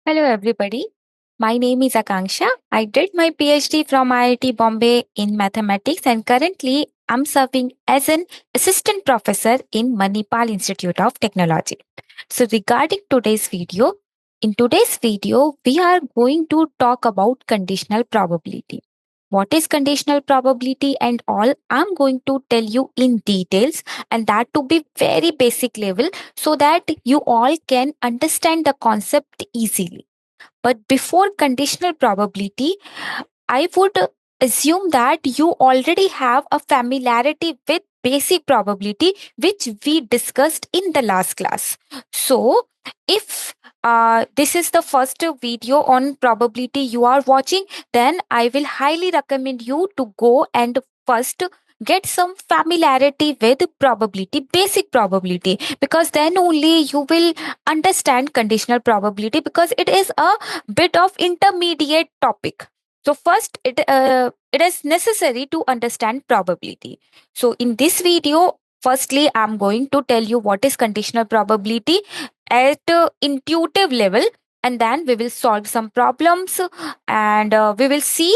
Hello, everybody. My name is Akanksha. I did my PhD from IIT Bombay in mathematics, and currently I'm serving as an assistant professor in Manipal Institute of Technology. So, regarding in today's video, we are going to talk about conditional probability. What is conditional probability and all? I'm going to tell you in details, and that to be very basic level so that you all can understand the concept easily. But before conditional probability, I would assume that you already have a familiarity with basic probability, which we discussed in the last class. So, if this is the first video on probability you are watching, then I will highly recommend you to go and first get some familiarity with probability, basic probability, because then only you will understand conditional probability because it is a bit of intermediate topic. So first it is necessary to understand probability. So in this video, firstly I'm going to tell you what is conditional probability at intuitive level, and then we will solve some problems, and we will see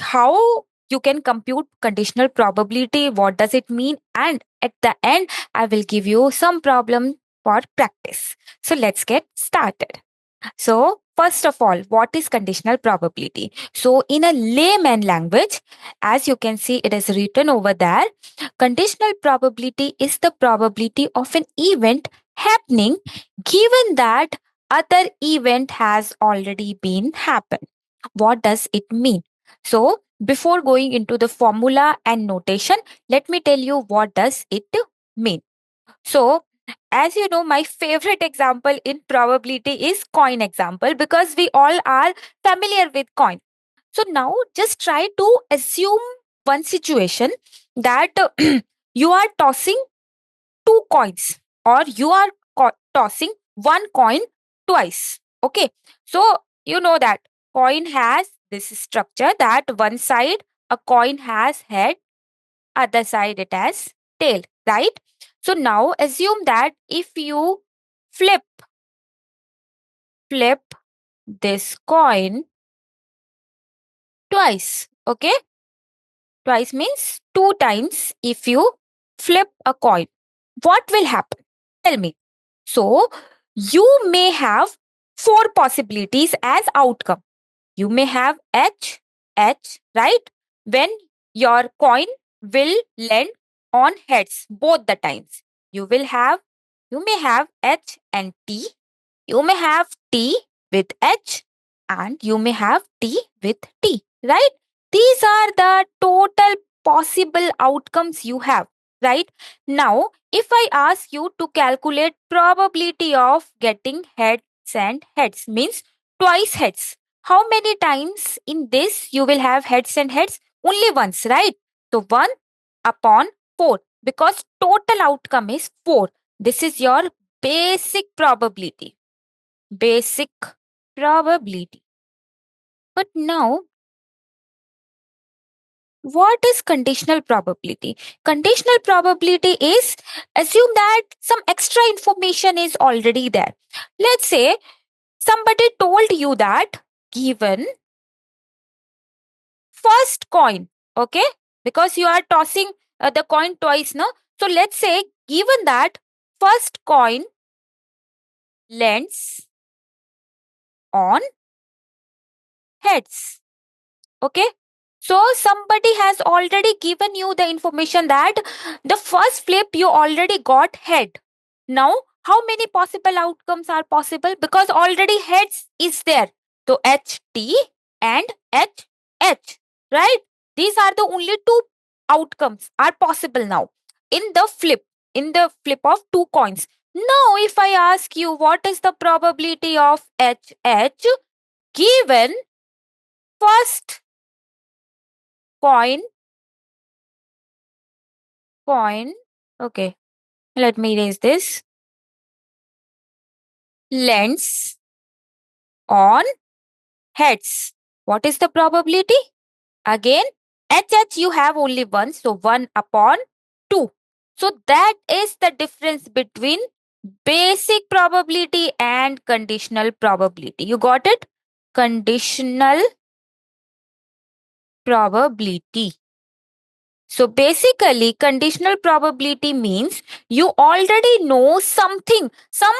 how you can compute conditional probability, what does it mean, and at the end I will give you some problem for practice. So let's get started. So, first of all, what is conditional probability? So, in a layman language, as you can see, it is written over there. Conditional probability is the probability of an event happening given that other event has already been happened. What does it mean? So, before going into the formula and notation, let me tell you what does it mean. So, as you know, my favorite example in probability is coin example because we all are familiar with coin. So now just try to assume one situation that you are tossing two coins, or you are tossing one coin twice. Okay. So you know that coin has this structure that one side a coin has head, other side it has tail, right? So now assume that if you flip flip this coin twice, okay? Twice means two times. If you flip a coin, what will happen? Tell me. So you may have four possibilities as outcome. You may have H, right? When your coin will land on heads both the times. You will have, you may have H and T. You may have T with H, and you may have T with T, right? These are the total possible outcomes you have, right? Now, if I ask you to calculate probability of getting heads and heads, means twice heads, how many times in this you will have heads and heads? Only once, right? So 1 upon 4, because total outcome is 4. This is your basic probability. Basic probability. But now, what is conditional probability? Conditional probability is assume that some extra information is already there. Let's say somebody told you that given first coin, okay? Because you are tossing the coin twice, no? So let's say given that first coin lands on heads, okay? So somebody has already given you the information that the first flip you already got head. Now, how many possible outcomes are possible? Because already heads is there. So HT and HH, right? These are the only two outcomes are possible now in in the flip of two coins. Now, if I ask you what is the probability of HH given first coin coin. Okay, let me erase this. Lens on heads. What is the probability? Again, HH you have only one, so 1 upon 2. So that is the difference between Basic probability and conditional probability. You got it? Conditional probability. So basically, conditional probability means you already know something, some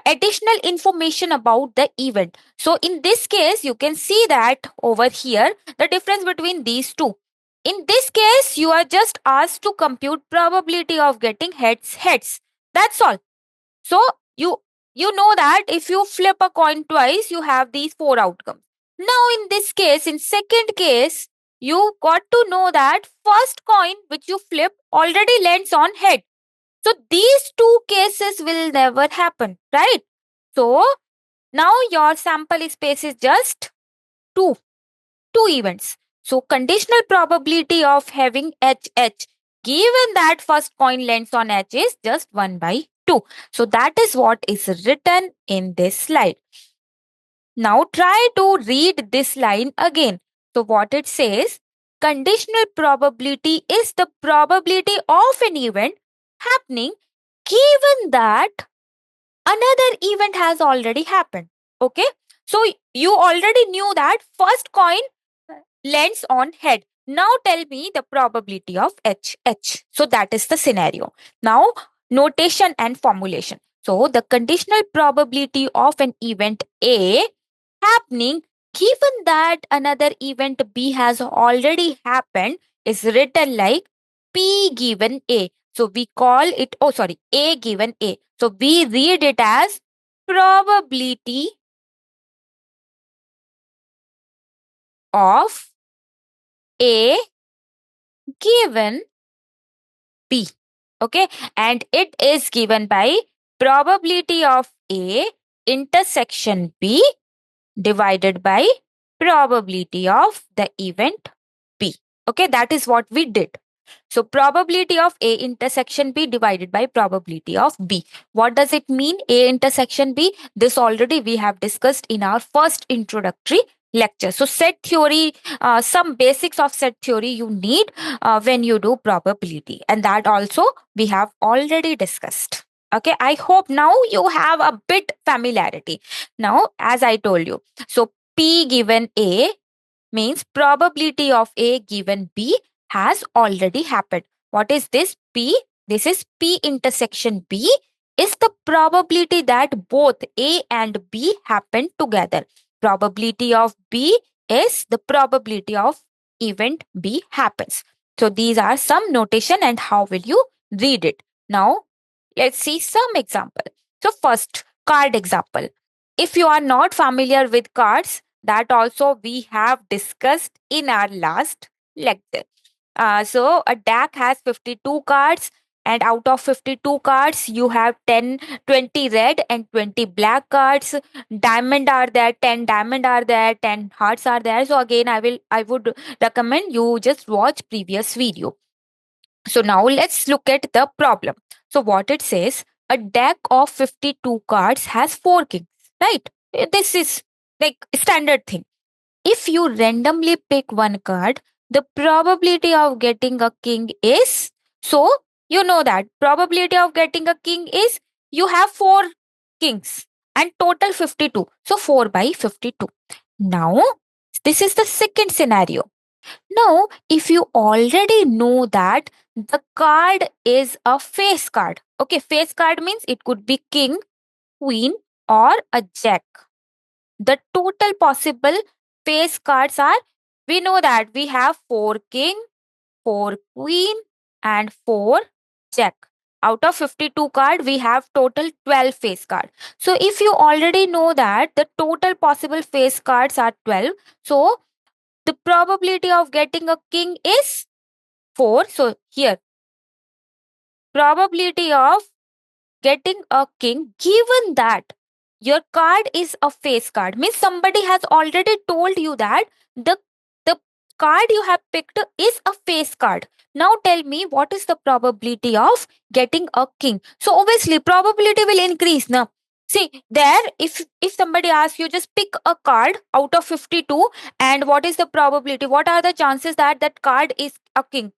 additional information about the event. So in this case, you can see that over here, the difference between these two. In this case, you are just asked to compute probability of getting heads. That's all. So you you know that if you flip a coin twice, you have these four outcomes. Now in this case, in second case, you got to know that first coin which you flip already lands on head. So these two cases will never happen, right? So now your sample space is just two, two events. So conditional probability of having HH given that first coin lands on H is just 1 by 2. So that is what is written in this slide. Now try to read this line again. So what it says, conditional probability is the probability of an event happening given that another event has already happened. Okay? So you already knew that first coin lands on head. Now tell me the probability of HH. So that is the scenario. Now notation and formulation. So the conditional probability of an event A happening given that another event B has already happened is written like P given A. So we call it, oh sorry, A given A. So we read it as probability of A given B. Okay, and it is given by probability of A intersection B divided by probability of the event B. Okay, that is what we did. So probability of A intersection B divided by probability of B. What does it mean, A intersection B? This already we have discussed in our first introductory lecture. So set theory, some basics of set theory you need when you do probability, and that also we have already discussed. Okay, I hope now you have a bit familiarity. Now, as I told you, so P given A means probability of A given B has already happened. What is this P? This is P intersection B is the probability that both A and B happen together. Probability of B is the probability of event B happens. So these are some notation and how will you read it. Now let's see some example. So first card example. If you are not familiar with cards, that also we have discussed in our last lecture. So a deck has 52 cards, and out of 52 cards you have 10, 20 red and 20 black cards. Diamond are there, 10 diamond are there, 10 hearts are there. So again I would recommend you just watch previous video. So now let's look at the problem. So what it says, a deck of 52 cards has 4 kings, right? This is like standard thing. If you randomly pick one card, the probability of getting a king is, so you know that probability of getting a king is you have 4 kings and total 52. So 4 by 52. Now this is the second scenario. Now, if you already know that the card is a face card, okay, face card means it could be king, queen, or a jack. The total possible face cards are, we know that we have 4 king, 4 queen, and 4 jack. Out of 52 card, we have total 12 face card. So if you already know that the total possible face cards are 12, so the probability of getting a king is 4. So here, probability of getting a king given that your card is a face card means somebody has already told you that the card you have picked is a face card. Now tell me what is the probability of getting a king. So obviously probability will increase now. See there, if somebody asks you just pick a card out of 52 and what is the probability, what are the chances that that card is a king,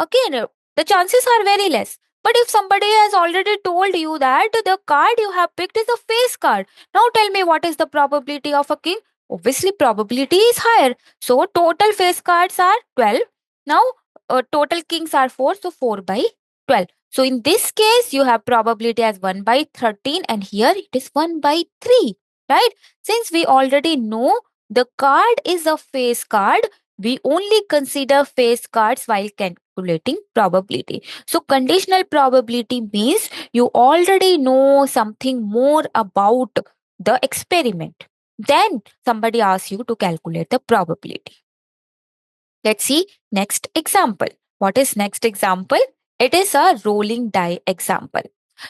again the chances are very less. But if somebody has already told you that the card you have picked is a face card, now tell me what is the probability of a king? Obviously, probability is higher. So, total face cards are 12. Now, total kings are 4. So, 4 by 12. So, in this case, you have probability as 1 by 13, and here it is 1 by 3. Right? Since we already know the card is a face card, we only consider face cards while calculating probability. So, conditional probability means you already know something more about the experiment. Then somebody asks you to calculate the probability. Let's see next example. What is next example? It is a rolling die example.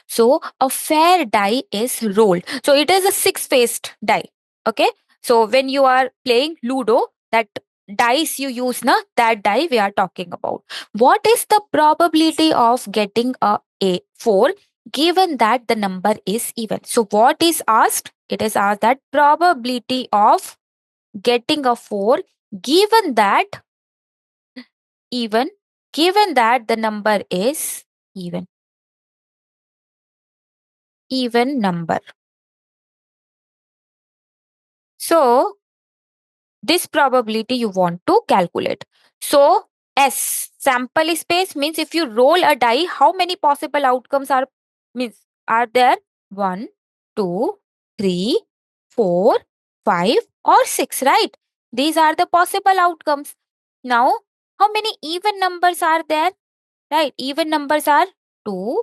So a fair die is rolled. So it is a six-faced die. Okay. So when you are playing Ludo, that dice you use, na, that die we are talking about. What is the probability of getting a 4 given that the number is even? So what is asked? It is asked that probability of getting a 4 given that even, given that the number is even. Even number. So this probability you want to calculate. So S, sample space, means if you roll a die, how many possible outcomes are there? 1, 2, 3, 4, 5 or 6, right? These are the possible outcomes. Now, how many even numbers are there? Right, even numbers are 2,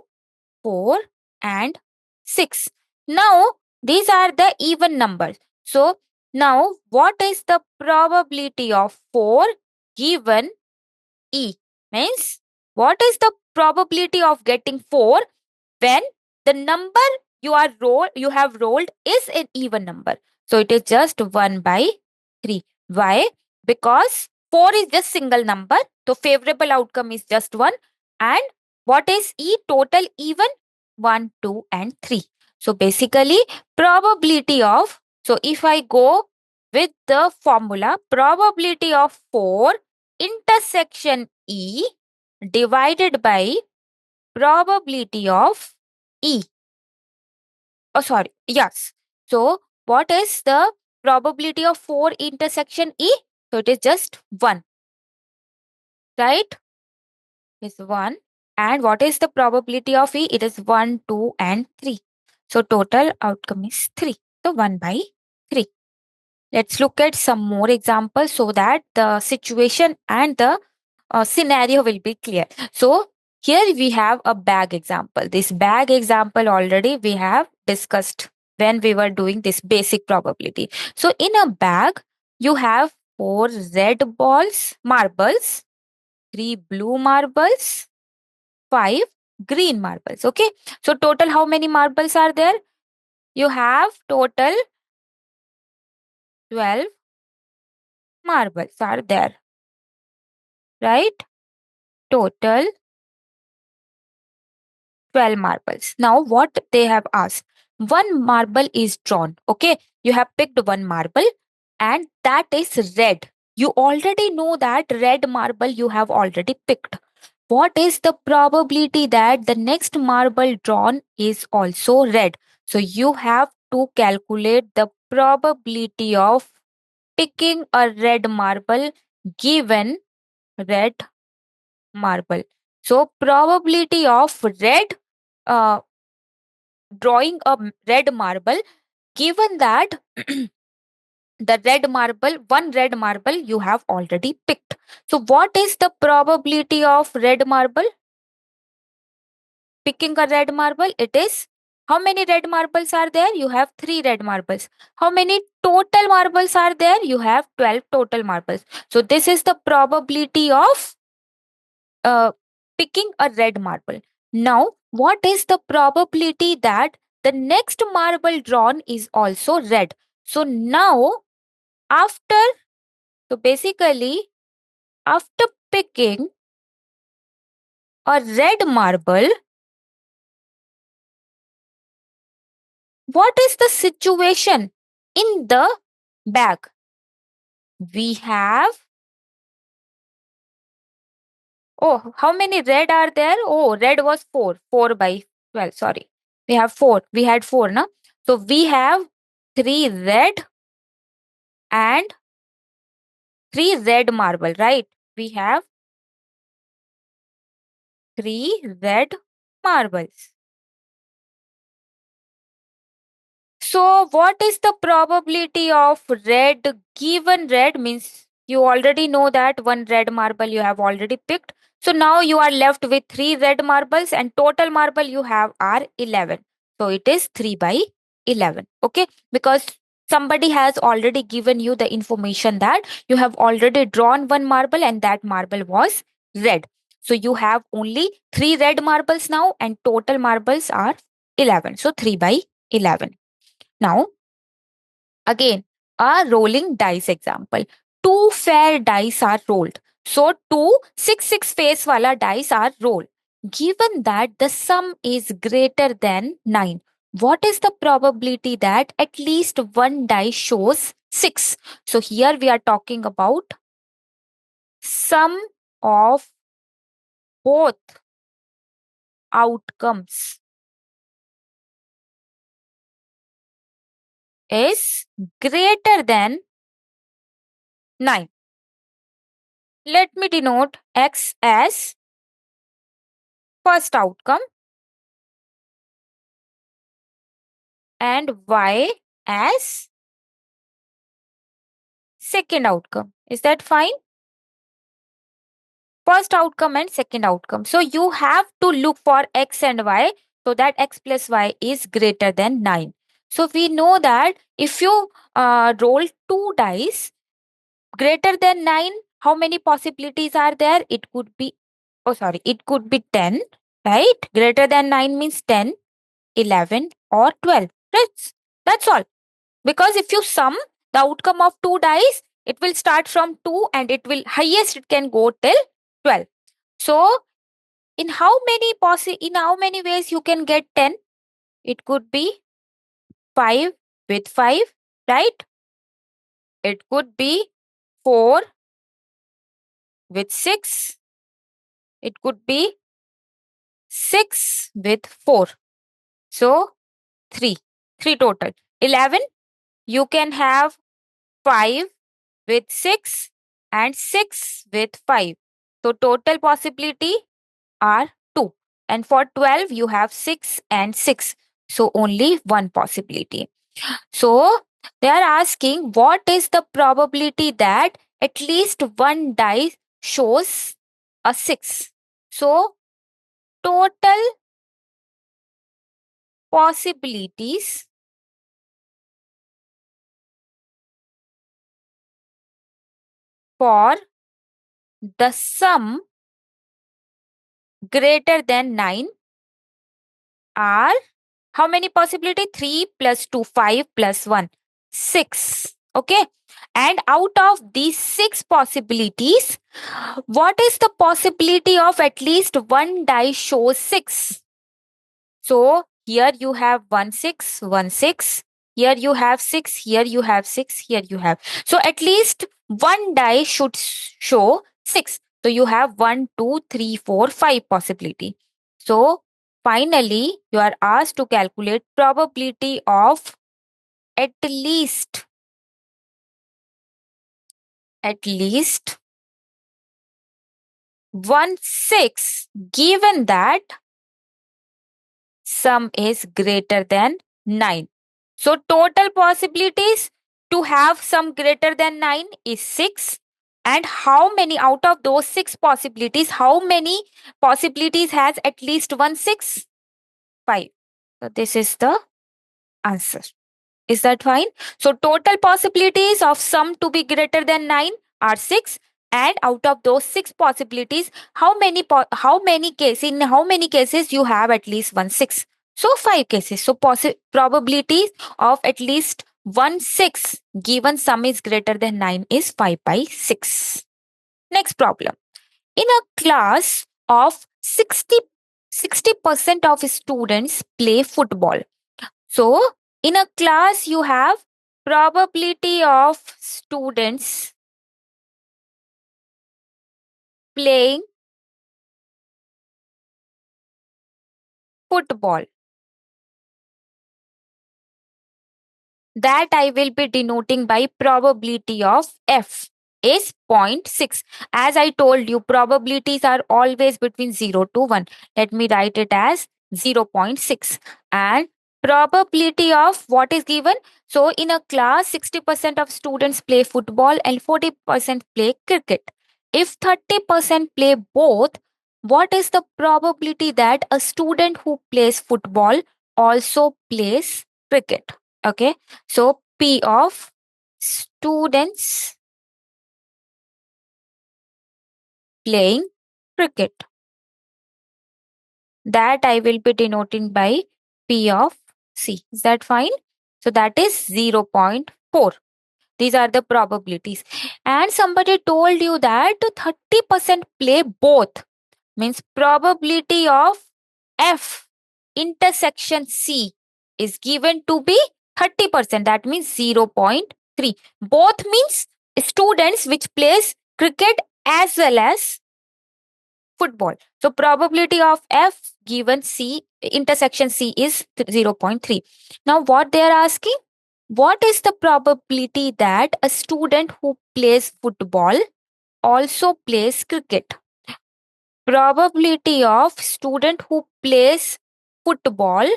4 and 6. Now, these are the even numbers. So, now what is the probability of 4 given E? Means, what is the probability of getting 4 when the number you have rolled is an even number? So, it is just 1 by 3. Why? Because 4 is just single number. So, favorable outcome is just 1. And what is E? Total even 1, 2 and 3. So, basically probability of, so if I go with the formula, probability of 4 intersection E divided by probability of E. Oh, sorry. Yes. So, what is the probability of 4 intersection E? So, it is just 1. Right? Is 1. And what is the probability of E? It is 1, 2, and 3. So, total outcome is 3. So, 1 by 3. Let's look at some more examples so that the situation and the scenario will be clear. So, here we have a bag example. This bag example already we have discussed when we were doing this basic probability. So, in a bag, you have 4 red marbles, 3 blue marbles, 5 green marbles. Okay. So, total how many marbles are there? You have total 12 marbles are there. Right? Total 12 marbles. Now, what they have asked, one marble is drawn. Okay, you have picked one marble and that is red. You already know that red marble you have already picked. What is the probability that the next marble drawn is also red? So, you have to calculate the probability of picking a red marble given red marble. So, probability of uh, drawing a red marble, given that one red marble you have already picked. So, what is the probability of red marble? Picking a red marble, it is how many red marbles are there? You have 3 red marbles. How many total marbles are there? You have 12 total marbles. So, this is the probability of uh, picking a red marble. Now, what is the probability that the next marble drawn is also red? So now, after, so basically, after picking a red marble, what is the situation in the bag? We have Oh, how many red are there? Oh, red was 4. 4 by 12. Sorry. We have 4. We had 4, no? So we have 3 red and 3 red marble, right? We have 3 red marbles. So, what is the probability of red given red means you already know that one red marble you have already picked. So, now you are left with 3 red marbles and total marble you have are 11. So, it is 3 by 11. Okay, because somebody has already given you the information that you have already drawn one marble and that marble was red. So, you have only 3 red marbles now and total marbles are 11. So, 3 by 11. Now, again, a rolling dice example. Two fair dice are rolled. So, two 6 face wala dice are rolled. Given that the sum is greater than 9, what is the probability that at least one die shows 6? So, here we are talking about sum of both outcomes is greater than 9. Let me denote x as first outcome and y as second outcome. Is that fine? First outcome and second outcome. So you have to look for x and y so that x plus y is greater than 9. So we know that if you roll two dice greater than 9, how many possibilities are there? It could be, oh sorry, it could be 10, right? Greater than 9 means 10, 11 or 12. That's all. Because if you sum the outcome of two dice, it will start from 2 and it will highest it can go till 12. So in how many ways you can get 10? It could be 5 with 5, right? It could be 4 with 6. It could be 6 with 4. So 3. 3 total. 11, you can have 5 with 6 and 6 with 5. So total possibility are 2. And for 12, you have 6 and 6. So only one possibility. So they are asking what is the probability that at least one die shows a 6. So total possibilities for the sum greater than 9 are how many possibility? 3 plus 2, 5 plus 1, 6. Okay. And out of these 6 possibilities, what is the possibility of at least one die shows 6? So here you have 1, 6, 1, 6. Here you have 6. Here you have 6. Here you have. So at least one die should show 6. So you have 1, 2, 3, 4, 5 possibility. So finally, you are asked to calculate probability of at least at least 1 6 given that sum is greater than 9. So total possibilities to have sum greater than 9 is 6. And how many out of those 6 possibilities, how many possibilities has at least one 6? 5. So this is the answer. Is that fine? So total possibilities of sum to be greater than 9 are 6. And out of those 6 possibilities, how many cases in how many cases you have at least one 6? So 5 cases. So probabilities of at least one 6 given sum is greater than 9 is 5 by 6. Next problem. In a class of 60% of students play football. So, in a class, you have probability of students playing football. That I will be denoting by probability of F is zero point 0.6. As I told you, probabilities are always between 0 to 1. Let me write it as 0.6. And probability of what is given? So in a class, 60% of students play football and 40% play cricket. If 30% play both, what is the probability that a student who plays football also plays cricket? Okay, so P of students playing cricket. That I will be denoting by P of C. Is that fine? So that is 0.4. These are the probabilities. And somebody told you that 30% play both. Means probability of F intersection C is given to be 30%. That means 0.3. Both means students which plays cricket as well as football. So probability of F given C intersection C is 0.3. Now what they are asking? What is the probability that a student who plays football also plays cricket? Probability of student who plays football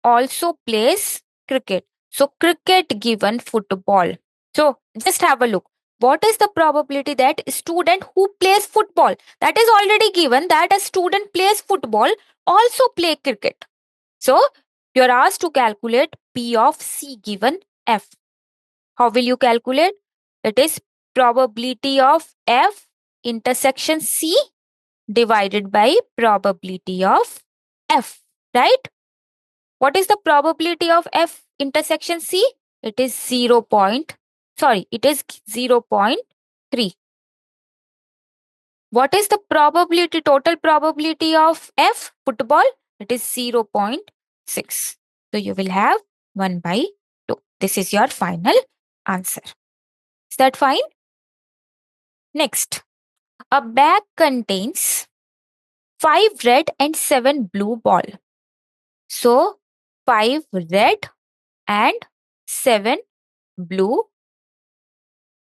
also plays cricket. So cricket given football. So just have a look. What is the probability that student who plays football, that is already given that a student plays football also play cricket. So you are asked to calculate P of C given F. How will you calculate? It is probability of F intersection C divided by probability of F, right? What is the probability of F intersection C? It is 0. It is 0.3. What is the probability, total probability of F football? It is 0.6. So you will have 1 by 2. This is your final answer. Is that fine? Next, a bag contains 5 red and 7 blue ball. So 5 red and 7 blue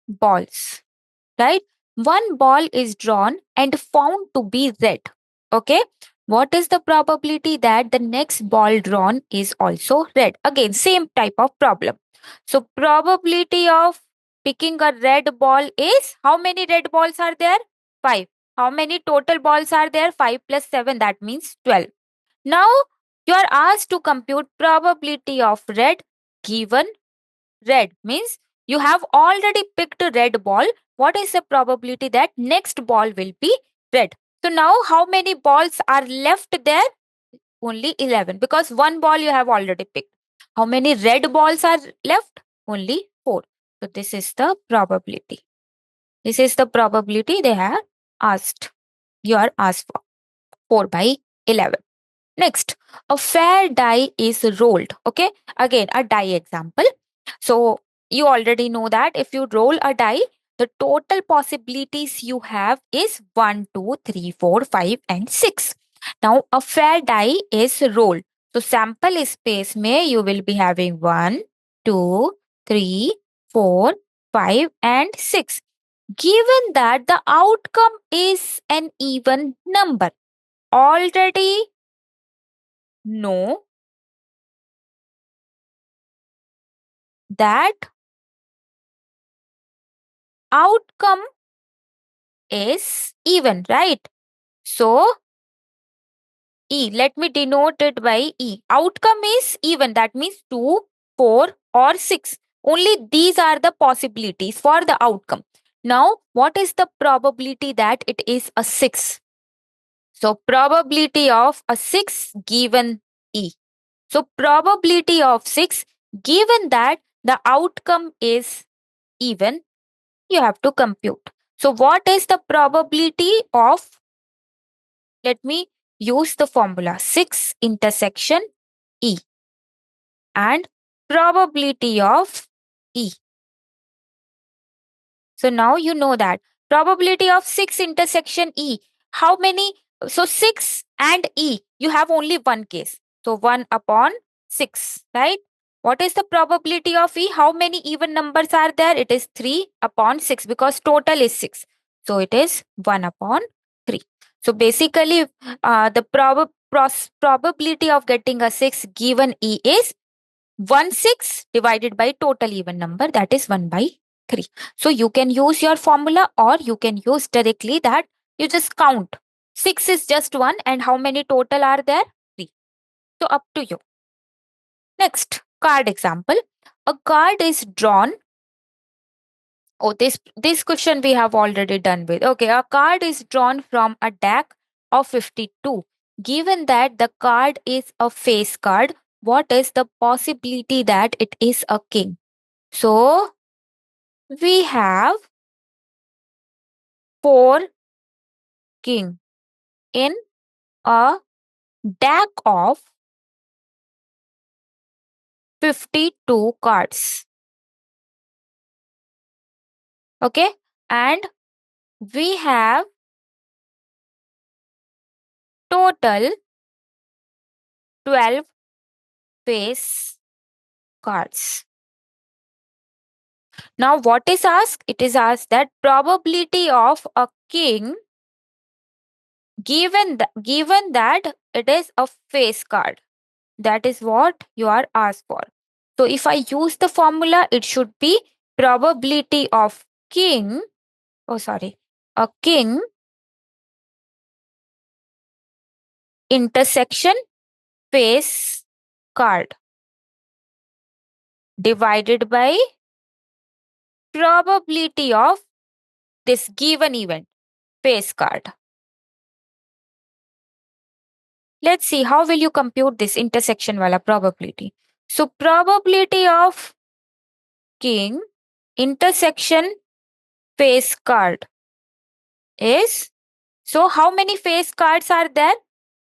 balls, right? One ball is drawn and found to be red. Okay. What is the probability that the next ball drawn is also red? Again, same type of problem. So probability of picking a red ball is, how many red balls are there? 5. How many total balls are there? 5 plus 7, that means 12. Now you are asked to compute probability of red given red. Means you have already picked a red ball. What is the probability that next ball will be red? So now how many balls are left there? Only 11, because one ball you have already picked. How many red balls are left? Only 4. So this is the probability. This is the probability they have asked. You are asked for 4 by 11. Next, a fair die is rolled. Okay, again, a die example. So, you already know that if you roll a die, the total possibilities you have is 1, 2, 3, 4, 5, and 6. Now, a fair die is rolled. So, sample space may you will be having 1, 2, 3, 4, 5, and 6. Given that the outcome is an even number, already know that outcome is even, right? So, E, let me denote it by E. Outcome is even, that means 2, 4, or 6. Only these are the possibilities for the outcome. Now, what is the probability that it is a 6? So, probability of a 6 given E. So, probability of 6 given that the outcome is even, you have to compute. So, what is the probability of, let me use the formula 6 intersection E and probability of E. So, now you know that probability of 6 intersection E. How many? So, 6 and E, you have only one case. So 1 upon 6, right? What is the probability of E? How many even numbers are there? It is 3 upon 6 because total is 6. So it is 1 upon 3. So basically, the probability of getting a 6 given E is 1 6 divided by total even number, that is 1 by 3. So you can use your formula or you can use directly that you just count. 6 is just 1 and how many total are there? 3. So up to you. Next, card example. A card is drawn. Oh, this question we have already done with. Okay, a card is drawn from a deck of 52. Given that the card is a face card, what is the possibility that it is a king? So we have 4 king in a deck of 52 cards. Okay, and we have total 12 face cards. Now, what is asked? It is asked that probability of a king given that it is a face card. That is what you are asked for. So, if I use the formula, it should be probability of king. Oh, sorry, a king intersection face card divided by probability of this given event face card. Let's see how will you compute this intersection wala probability. So probability of king intersection face card is, so how many face cards are there?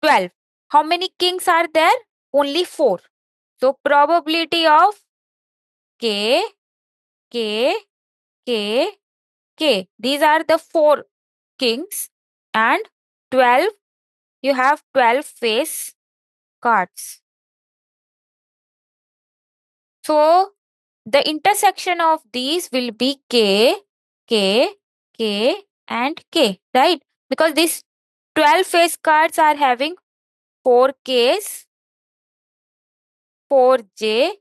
12. How many kings are there? Only 4. So probability of k, k, k, k. These are the 4 kings and 12. You have 12 face cards. So the intersection of these will be K, K, K, and K, right? Because these 12 face cards are having 4 Ks, 4 J,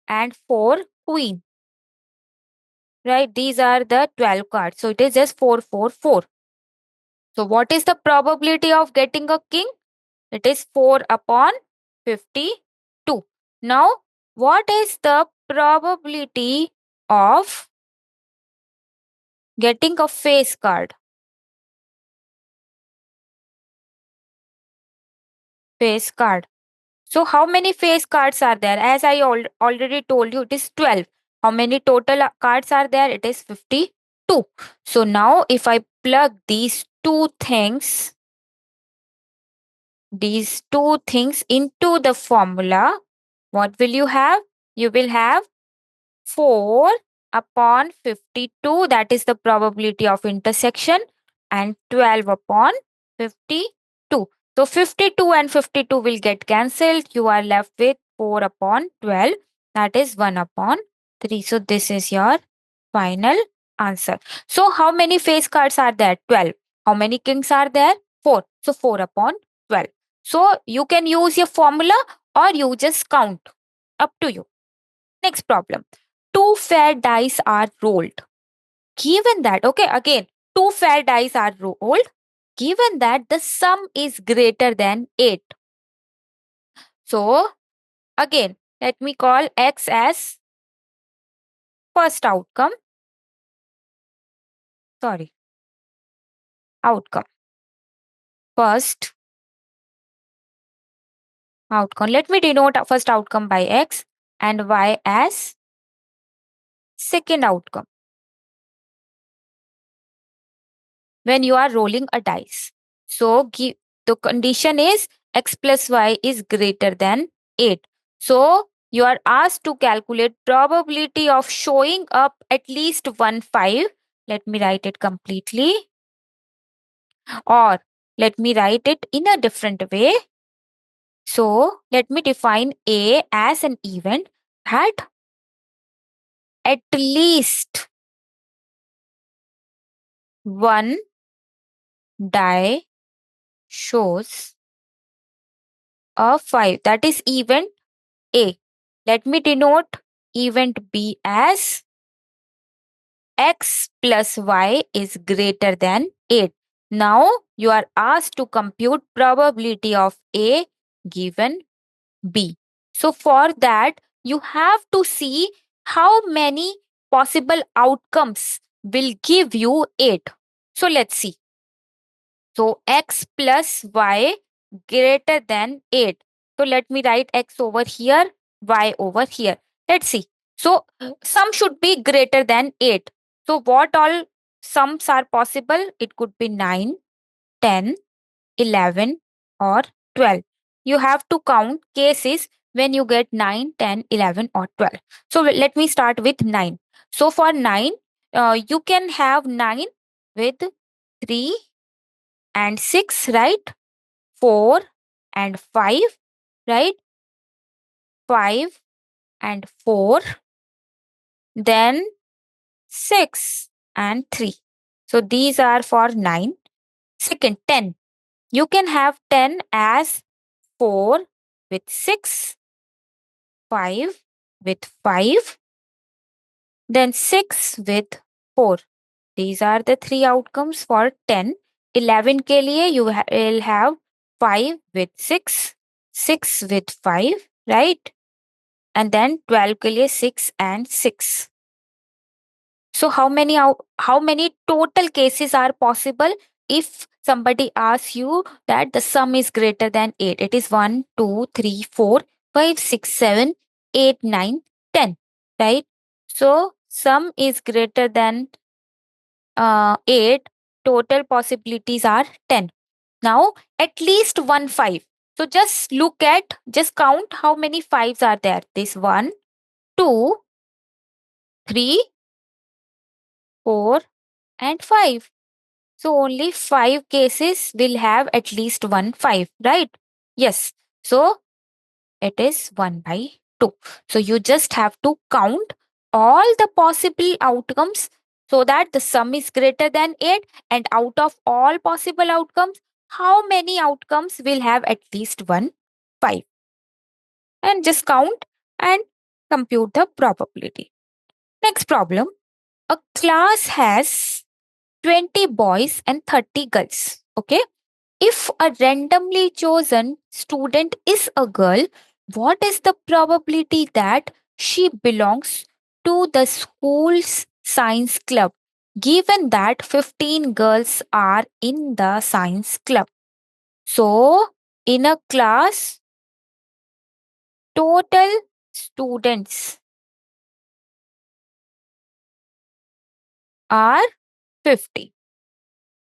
and 4 Queen, right? These are the 12 cards. So it is just 4, 4, 4. So what is the probability of getting a king? It is 4 upon 52. Now, what is the probability of getting a face card? Face card. So how many face cards are there? As I already told you, it is 12. How many total cards are there? It is 52. So now if I plug these two things into the formula, what will you have? You will have 4 upon 52, that is the probability of intersection, and 12 upon 52. So 52 and 52 will get cancelled. You are left with 4 upon 12, that is 1 upon 3. So this is your final answer. So how many face cards are there? 12. How many kings are there? 4. So 4 upon 12. So you can use your formula or you just count. Up to you. Next problem. Two fair dice are rolled. Given that, okay, again, two fair dice are rolled. Given that the sum is greater than 8. So, again, let me call X as first outcome. Sorry, outcome. First outcome. Let me denote first outcome by X and Y as second outcome when you are rolling a dice. So, the condition is X plus Y is greater than 8. So, you are asked to calculate probability of showing up at least 1 5. Let me write it completely. Or let me write it in a different way. So let me define A as an event that at least one die shows a 5. That is event A. Let me denote event B as x plus y is greater than 8. Now you are asked to compute probability of A given B. So for that, you have to see how many possible outcomes will give you 8. So let's see. So x plus y greater than 8. So let me write x over here, y over here. Let's see. So sum should be greater than 8. So what all sums are possible? It could be 9, 10, 11, or 12. You have to count cases when you get 9, 10, 11, or 12. So let me start with 9. So for 9, you can have 9 with 3 and 6, right? 4 and 5, right? 5 and 4, then 6 and 3. So these are for 9. Second, 10. You can have 10 as 4 with 6, 5 with 5, then 6 with 4. These are the three outcomes for 10. 11 के लिए you will have 5 with 6, 6 with 5, right? And then 12 के लिए 6 and 6. So how many total cases are possible if somebody asks you that the sum is greater than 8? It is 1, 2, 3, 4, 5, 6, 7, 8, 9, 10, right? So sum is greater than 8. Total possibilities are 10. Now at least one 5. So just count how many fives are there. This 1, 2, 3, 4, and 5. So only 5 cases will have at least one 5, right? Yes. So it is 1 by 2. So you just have to count all the possible outcomes so that the sum is greater than 8, and out of all possible outcomes, how many outcomes will have at least one 5, and just count and compute the probability. Next problem. A class has 20 boys and 30 girls. Okay. If a randomly chosen student is a girl, what is the probability that she belongs to the school's science club, given that 15 girls are in the science club? So, in a class, total students are 50.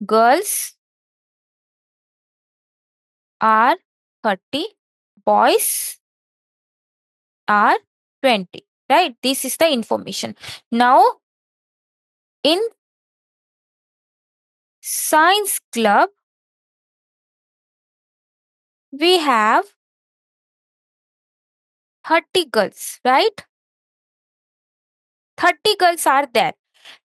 Girls are 30. Boys are 20. Right? This is the information. Now, in science club, we have 30 girls, right? 30 girls are there.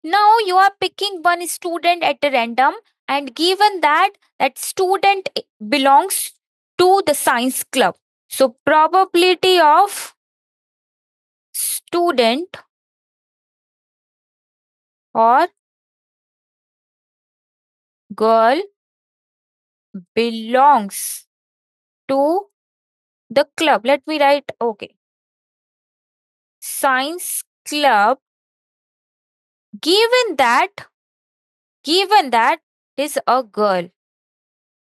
Now you are picking one student at a random, and given that that student belongs to the science club. So probability of student or girl belongs to the club. Let me write, okay. Science club, given that is a girl,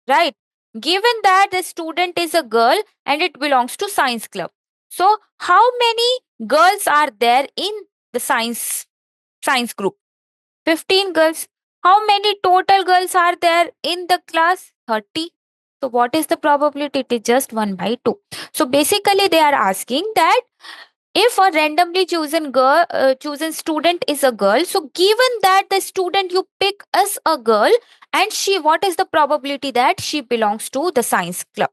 right? Given that the student is a girl and it belongs to science club. So how many girls are there in the science group? 15 girls. How many total girls are there in the class? 30. So what is the probability? It is just 1 by 2. So basically they are asking that if a randomly chosen student is a girl, so given that the student you pick as a girl, and what is the probability that she belongs to the science club?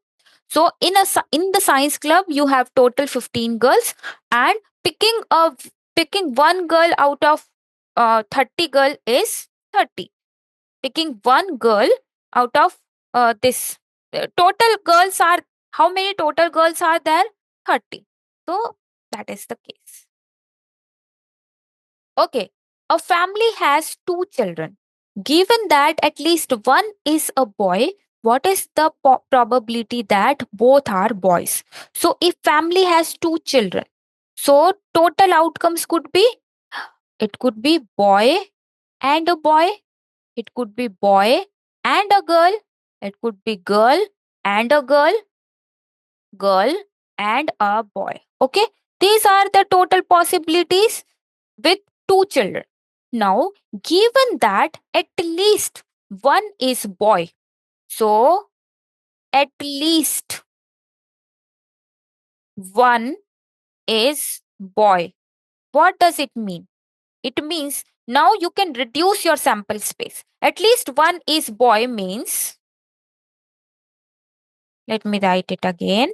So in the science club, you have total 15 girls, and picking one girl out of 30 girl is 30. Picking one girl out of this total girls are, how many total girls are there? 30. So that is the case. Okay, a family has two children. Given that at least one is a boy, what is the probability that both are boys? So if family has two children, so total outcomes could be, it could be boy and a boy, it could be boy and a girl, it could be girl and a girl, girl and a boy. Okay, these are the total possibilities with two children. Now, given that at least one is boy, so at least one is boy. What does it mean? It means now you can reduce your sample space. At least one is boy means, let me write it again.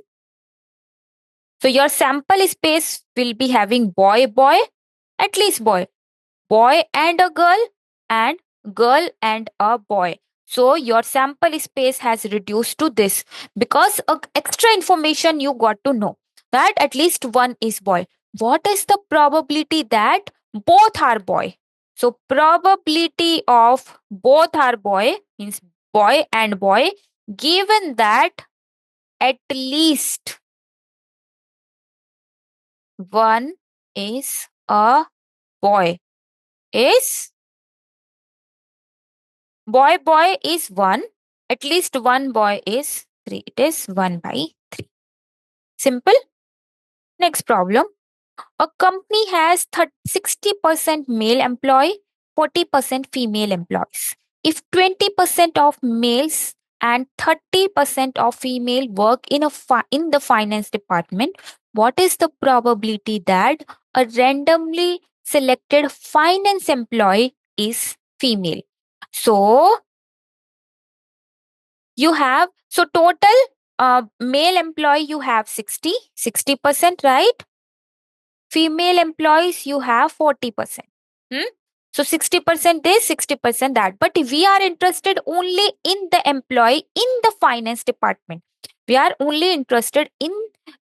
So your sample space will be having boy, boy, at least boy, boy and a girl, and girl and a boy. So your sample space has reduced to this because extra information you got to know that at least one is boy. What is the probability that both are boy? So probability of both are boy means boy and boy, given that at least one is a boy, is boy, boy is 1. At least one boy is 3. It is 1 by 3. Simple. Next problem. A company has 60% male employee, 40% female employees. If 20% of males and 30% of female work in the finance department, what is the probability that a randomly selected finance employee is female? So you have, so total male employee you have 60%, right? Female employees you have 40%. Hmm? So 60% this, 60% that. But we are interested only in the employee in the finance department. We are only interested in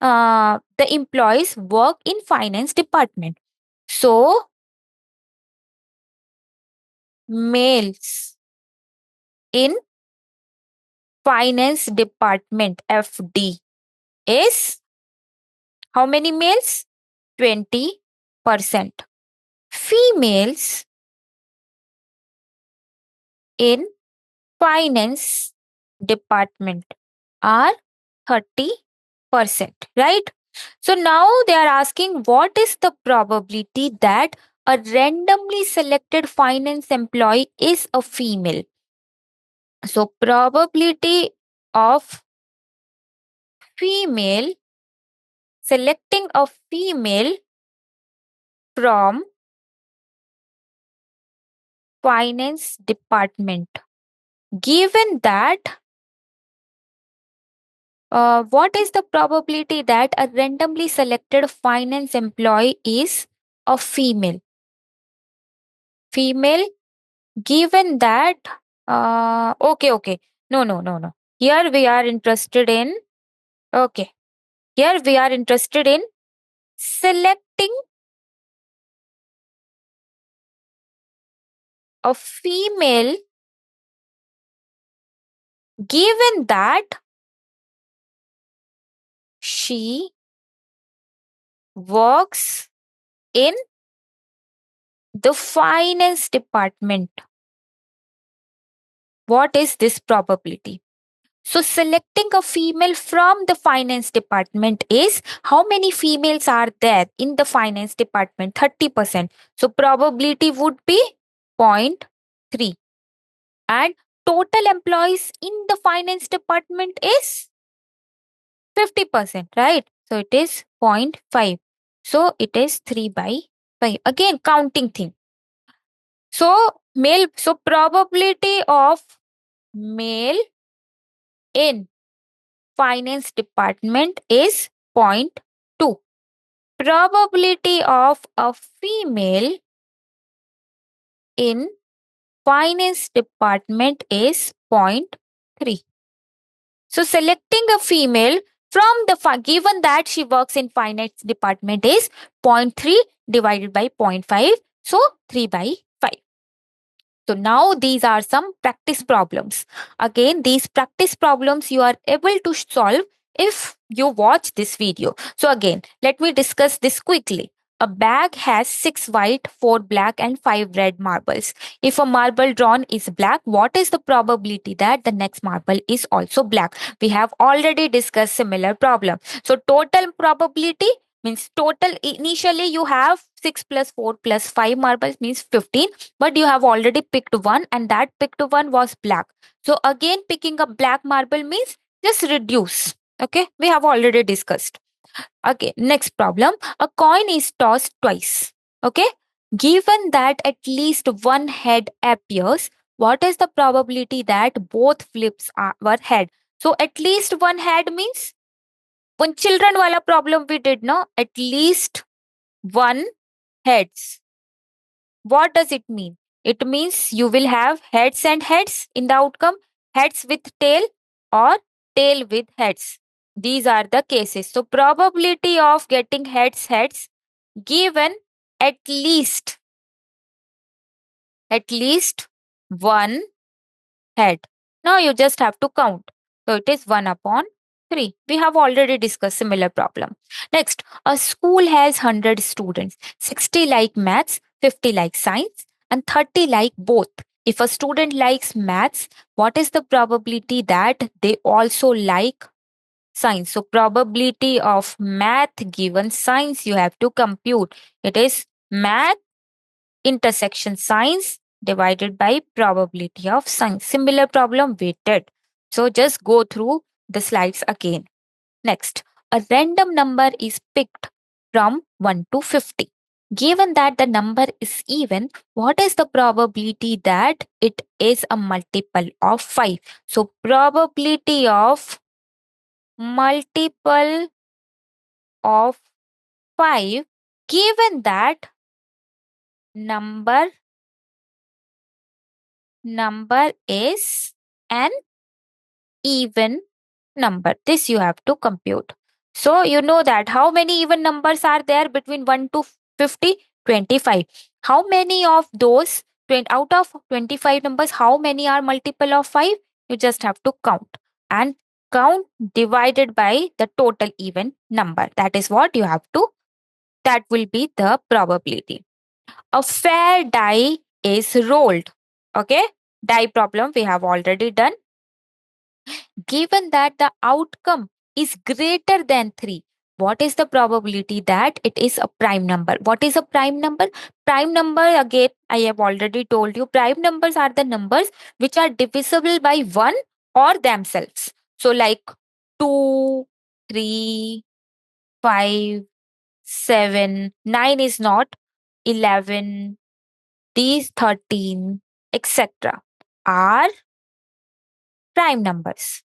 the employees work in finance department. So males in finance department, FD, is how many males? 20%. Females in finance department are 30%, right? So now they are asking what is the probability that a randomly selected finance employee is a female. So probability of female, selecting a female from finance department, given that what is the probability that a randomly selected finance employee is a female? Female, given that, okay. No. Here we are interested in, okay. Here we are interested in selecting a female, given that she works in the finance department. What is this probability? So, selecting a female from the finance department is how many females are there in the finance department? 30%. So, probability would be zero point 0.3. And total employees in the finance department is 50%, right? So, it is 0.5. So, it is 3 by 5. Again, counting thing. So probability of male in finance department is 0.2. Probability of a female in finance department is zero point 0.3. So selecting a female from the given that she works in finance department is zero point 0.3 divided by 0.5. So 3 by 5. So now these are some practice problems. Again, these practice problems you are able to solve if you watch this video. So again, let me discuss this quickly. A bag has 6 white, 4 black and 5 red marbles. If a marble drawn is black, what is the probability that the next marble is also black? We have already discussed similar problem. So total probability means total initially you have 6 plus 4 plus 5 marbles means 15, but you have already picked one and that picked one was black. So again picking a black marble means just reduce. Okay, we have already discussed. Okay, next problem. A coin is tossed twice. Okay, given that at least one head appears, what is the probability that both flips were head? So at least one head means one children wala problem we did, no? At least one heads. What does it mean? It means you will have heads and heads in the outcome, heads with tail or tail with heads. These are the cases. So probability of getting heads given at least one head. Now you just have to count. So it is 1 upon 3. We have already discussed similar problem. Next, a school has 100 students. 60 like maths, 50 like science and 30 like both. If a student likes maths, what is the probability that they also like science? So probability of math given science you have to compute. It is math intersection science divided by probability of science. Similar problem we did. So just go through the slides again. Next, a random number is picked from 1 to 50. Given that the number is even, what is the probability that it is a multiple of 5? So probability of multiple of 5 given that number is an even number. This you have to compute. So you know that how many even numbers are there between 1 to 50? 25. How many of those 20, out of 25 numbers, how many are multiple of 5? You just have to count and count divided by the total even number. That is what you have to, that will be the probability. A fair die is rolled. Okay, die problem we have already done. Given that the outcome is greater than 3, what is the probability that it is a prime number? What is a prime number? Prime number, again, I have already told you, prime numbers are the numbers which are divisible by 1 or themselves. So, like 2, 3, 5, 7, 9 is not, 11, these 13, etc. are prime numbers.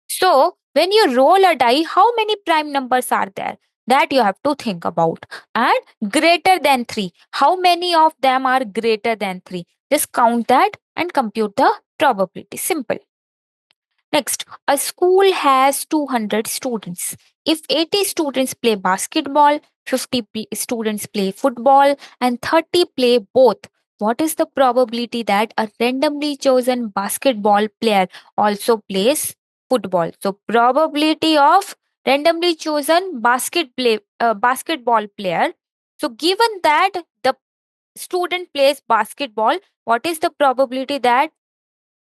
So, when you roll a die, how many prime numbers are there? That you have to think about. And greater than 3. How many of them are greater than 3? Just count that and compute the probability. Simple. Next, a school has 200 students. If 80 students play basketball, 50 students play football, and 30 play both, what is the probability that a randomly chosen basketball player also plays football? So, probability of randomly chosen basketball player. So, given that the student plays basketball, what is the probability that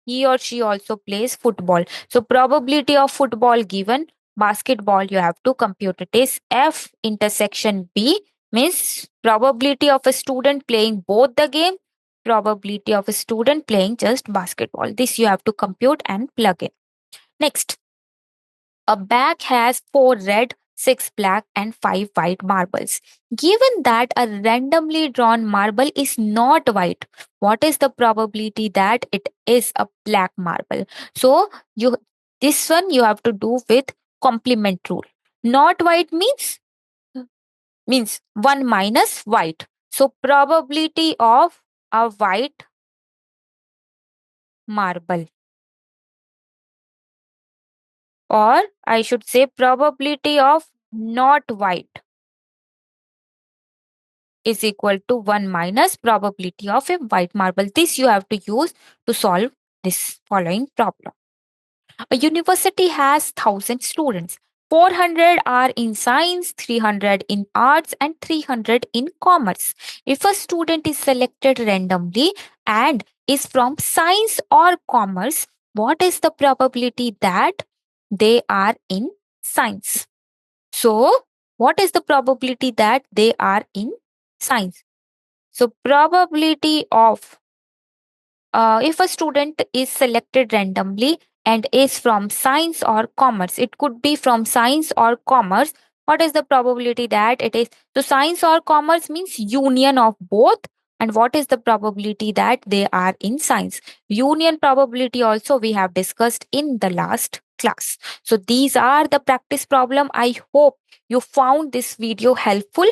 he or she also plays football? So probability of football given basketball you have to compute. It is F intersection B, means probability of a student playing both the game, probability of a student playing just basketball. This you have to compute and plug in. Next, a bag has 4 red, 6 black and 5 white marbles. Given that a randomly drawn marble is not white, what is the probability that it is a black marble? So you this one you have to do with complement rule. Not white means 1 minus white. So probability of a white marble, or I should say probability of not white, is equal to 1 minus probability of a white marble. This you have to use to solve this following problem. A university has 1,000 students. 400 are in science, 300 in arts, and 300 in commerce. If a student is selected randomly and is from science or commerce, what is the probability that they are in science? So, what is the probability that they are in science? So, probability of if a student is selected randomly and is from science or commerce, it could be from science or commerce. What is the probability that it is? So, science or commerce means union of both. And what is the probability that they are in science? Union probability also we have discussed in the last class. So, these are the practice problem. I hope you found this video helpful.